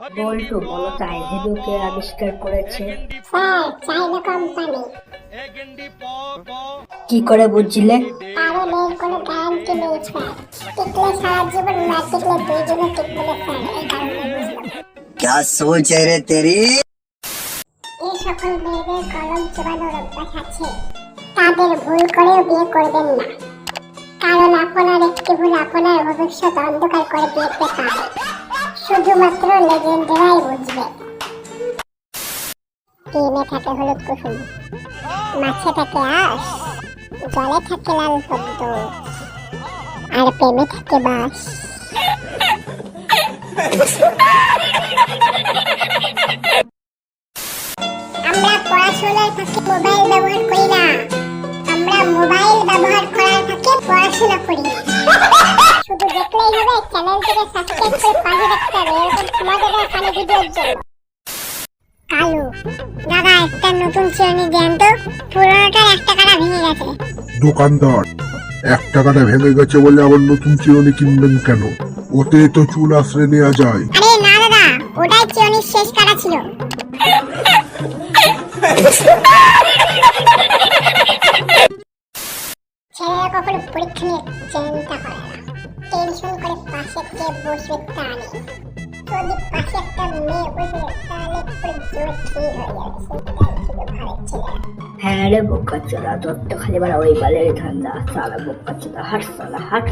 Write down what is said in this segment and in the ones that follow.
বল্টু বলো তো আইভেদু কে আবিষ্কার করেছে? স্যার, চাইনা কোম্পানি। কি করে বুঝলে? কারণ এর কোনো গ্যারান্টি নেই স্যার। টিকলে সারা জীবন, না টিকলে 2 দিনও টিকবে না স্যার, এই কারণে বুঝলাম। क्या सोच है रे तेरी? এই সকল মেয়েদের কলম চোবানোর অভ্যাস আছে, তাদের ভুল করেও বিয়ে করবেন না, কারণ আপনার একটি ভুল আপনার ভবিষ্যৎ অন্ধকার করে দিতে পারে। শুধুমাত্র লেজেন্ডরাই বুঝবে। ডিমে থাকে হলুদ কুসুম, মাছে থাকে আঁশ, জলে থাকে লাল পদ্ম, আর প্রেমে থাকে বাঁশ। আমরা পড়াশোনার ফাঁকে মোবাইল ব্যবহার করি না, আমরা মোবাইল ব্যবহার করার ফাঁকে পড়াশোনা করি। শুধু দেখলেই হবে, চ্যানেলটিকে সাবস্ক্রাইব করে পাশে রাখতে হবে এরকম মজাদার ফানি ভিডিওর জন্য। কালু দাদা, একটা নতুন চিরুনি দেন তো, পুরোনোটার 1 টাকাটা ভেঙে গেছে। দোকানদার, 1 টাকাটা ভেঙে গেছে বলে আবার নতুন চিরুনি কিনবেন কেন? ওতে তো চুল আশ্রয় নেওয়া যায়। আরে না দাদা, ওটাই চিরুনির শেষ কাটা ছিল। ছেলেরা কখনো পরীক্ষা নিয়ে চিন্তা করে না, টেনশন করে পাশে কে বসবে তা নিয়ে। যদি পাশে একটা মেয়ে বসে তাহলে পুরো জোর খেয়ে হয়ে যাবে। সেটাই ছিল ঘরের ছেলেরা। হ্যাঁ রে বোকাচোদা, তোর তো খালি বার ওই বালের ধান্দা। সালা বোকাচোদা, হাট সালা হাট।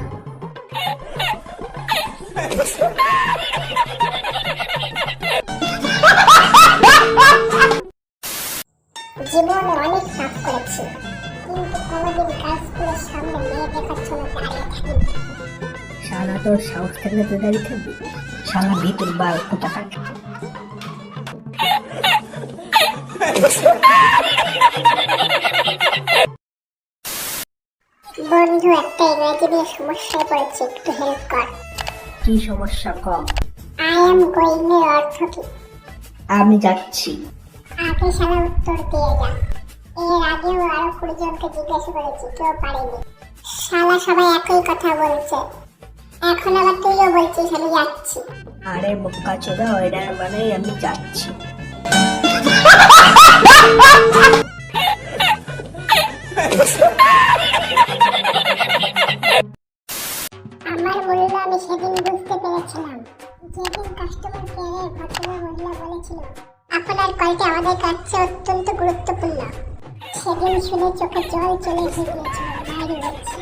জীবনে অনেক পাপ করেছি, কিন্তু কোনোদিন গার্লস স্কুলের সামনে মেয়ে দেখার জন্য দাঁড়িয়ে থাকিনি। শালা তোর সাহস থাকলে তুই দাঁড়িয়ে থাকবি? শালা ভিতর বার কোথাকার। বন্ধু, একটা ইংরেজি নিয়ে সমস্যায় পড়েছে, একটু হেল্প কর। কি সমস্যা ক? আই এম গোয়িং এর অর্থ কি? আমি যাচ্ছি। আগে শালা উত্তর দিয়ে যা। এর আগেও আরো 20 জনকে জিজ্ঞাসা করেছি, কেউ পারেনি। শালা সবাই একই কথা বলছে, এখন আবার তুইও বলছিস আমি যাচ্ছি। আরে বোকাচোদা, ওইটার মানে আমি যাচ্ছি। আমার মূল্য আমি সেদিন বুঝতে পেরেছিলাম, যেদিন কাস্টমার কেয়ারের ভদ্রমহিলা বলেছিল আপনার কলটি আমাদের কাছে অত্যন্ত গুরুত্বপূর্ণ। সেদিন শুনে চোখে জল চলে এসে গিয়েছিল। বাইরে বলছি